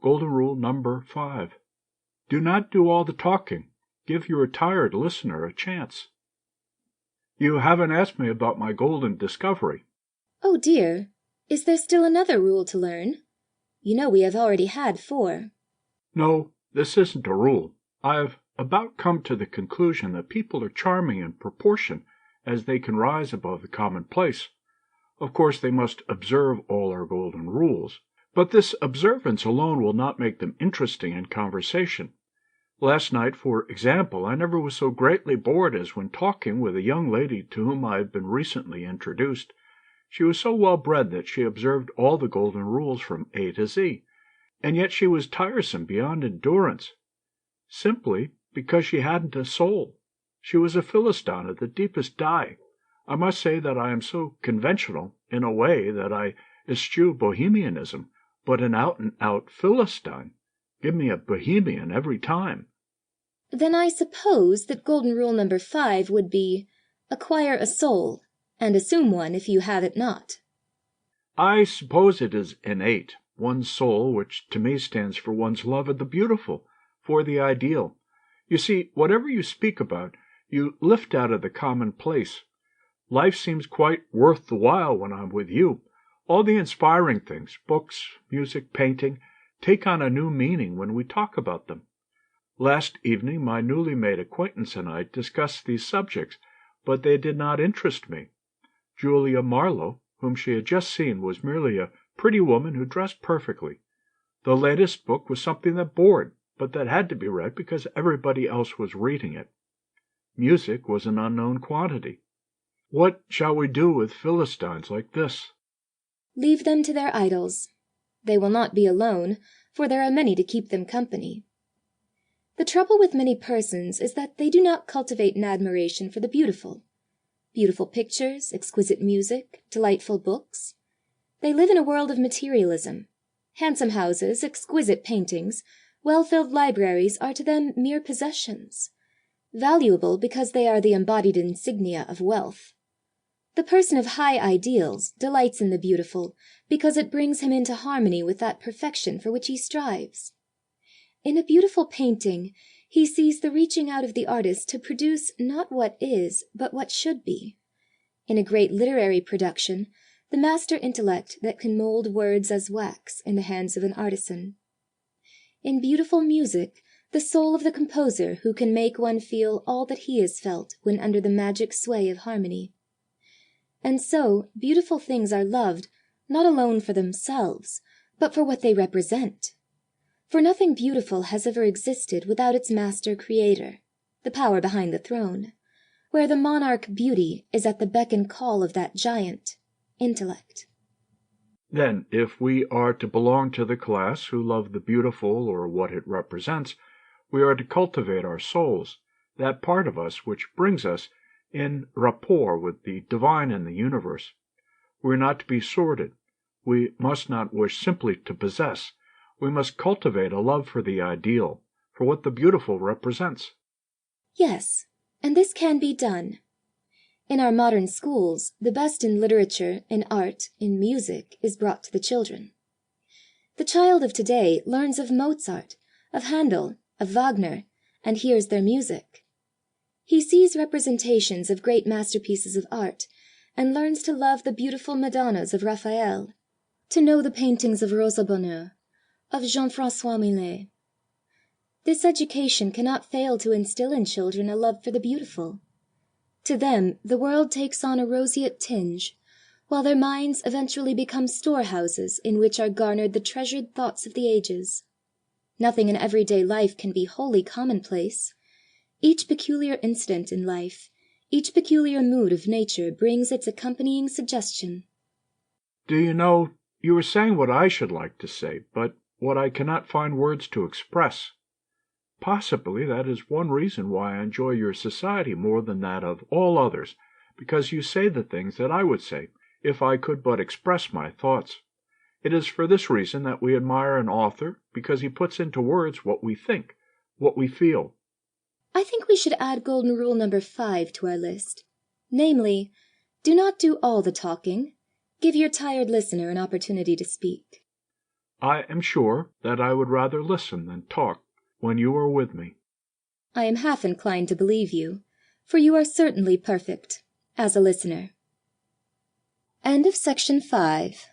Golden Rule number 5. Do not do all the talking. Give your tired listener a chance. You haven't asked me about my golden discovery. Oh dear, is there still another rule to learn? You know we have already had 4. No, this isn't a rule. I've about come to the conclusion that people are charming in proportion as they can rise above the commonplace. Of course, they must observe all our golden rules, but this observance alone will not make them interesting in conversation. Last night, for example, I never was so greatly bored as when talking with a young lady to whom I had been recently introduced. She was so well bred that she observed all the golden rules from A to Z, and yet she was tiresome beyond endurance, simply because she hadn't a soul. She was a Philistine of the deepest dye. I must say that I am so conventional, in a way, that I eschew bohemianism, but an out-and-out Philistine. Give me a bohemian every time. Then I suppose that golden rule number 5 would be, acquire a soul, and assume one if you have it not. I suppose it is innate, one's soul, which to me stands for one's love of the beautiful, for the ideal. You see, whatever you speak about, you lift out of the commonplace. Life seems quite worth the while when I'm with you. All the inspiring things, books, music, painting, take on a new meaning when we talk about them. Last evening my newly made acquaintance and I discussed these subjects, but they did not interest me. Julia Marlowe, whom she had just seen, was merely a pretty woman who dressed perfectly. The latest book was something that bored, but that had to be read because everybody else was reading it. Music was an unknown quantity. What shall we do with Philistines like this? Leave them to their idols. They will not be alone, for there are many to keep them company. The trouble with many persons is that they do not cultivate an admiration for the beautiful. Beautiful pictures, exquisite music, delightful books. They live in a world of materialism. Handsome houses, exquisite paintings, well-filled libraries are to them mere possessions, valuable because they are the embodied insignia of wealth. The person of high ideals delights in the beautiful because it brings him into harmony with that perfection for which he strives. In a beautiful painting, he sees the reaching out of the artist to produce not what is, but what should be. In a great literary production, the master intellect that can mold words as wax in the hands of an artisan. In beautiful music, the soul of the composer who can make one feel all that he has felt when under the magic sway of harmony. And so, beautiful things are loved, not alone for themselves, but for what they represent. For nothing beautiful has ever existed without its master creator, the power behind the throne, where the monarch beauty is at the beck and call of that giant, intellect. Then, if we are to belong to the class who love the beautiful or what it represents, we are to cultivate our souls, that part of us which brings us in rapport with the divine in the universe. We are not to be sordid. We must not wish simply to possess. We must cultivate a love for the ideal, for what the beautiful represents. Yes, and this can be done. In our modern schools, the best in literature, in art, in music, is brought to the children. The child of today learns of Mozart, of Handel, of Wagner, and hears their music. He sees representations of great masterpieces of art, and learns to love the beautiful Madonnas of Raphael, to know the paintings of Rosa Bonheur, of Jean-François Millet. This education cannot fail to instill in children a love for the beautiful. To them the world takes on a roseate tinge, while their minds eventually become storehouses in which are garnered the treasured thoughts of the ages. Nothing in everyday life can be wholly commonplace. Each peculiar incident in life, each peculiar mood of nature brings its accompanying suggestion. Do you know, you were saying what I should like to say, but what I cannot find words to express. Possibly that is one reason why I enjoy your society more than that of all others, because you say the things that I would say, if I could but express my thoughts. It is for this reason that we admire an author, because he puts into words what we think, what we feel. I think we should add golden rule number 5 to our list. Namely, do not do all the talking. Give your tired listener an opportunity to speak. I am sure that I would rather listen than talk when you are with me." I am half inclined to believe you, for you are certainly perfect as a listener. End of section 5.